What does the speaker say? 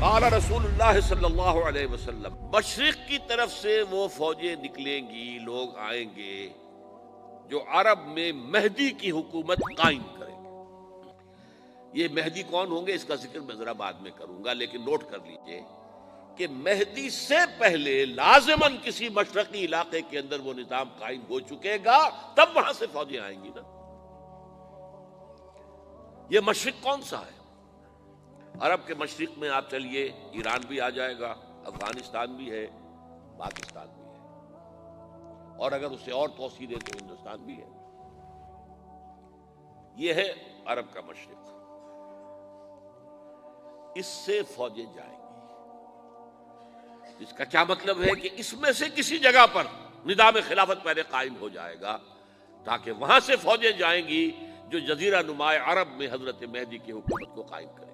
قال رسول اللہ صلی اللہ علیہ وسلم، مشرق کی طرف سے وہ فوجیں نکلیں گی، لوگ آئیں گے جو عرب میں مہدی کی حکومت قائم کریں گے۔ یہ مہدی کون ہوں گے اس کا ذکر میں ذرا بعد میں کروں گا، لیکن نوٹ کر لیجئے کہ مہدی سے پہلے لازماً کسی مشرقی علاقے کے اندر وہ نظام قائم ہو چکے گا، تب وہاں سے فوجیں آئیں گی نا۔ یہ مشرق کون سا ہے؟ عرب کے مشرق میں آپ چلیے ایران بھی آ جائے گا، افغانستان بھی ہے، پاکستان بھی ہے، اور اگر اسے اور توسیع دے تو ہندوستان بھی ہے۔ یہ ہے عرب کا مشرق، اس سے فوجیں جائیں گی، جس کا کیا مطلب ہے کہ اس میں سے کسی جگہ پر نظام خلافت پہلے قائم ہو جائے گا، تاکہ وہاں سے فوجیں جائیں گی جو جزیرہ نما عرب میں حضرت مہدی کی حکومت کو قائم کرے۔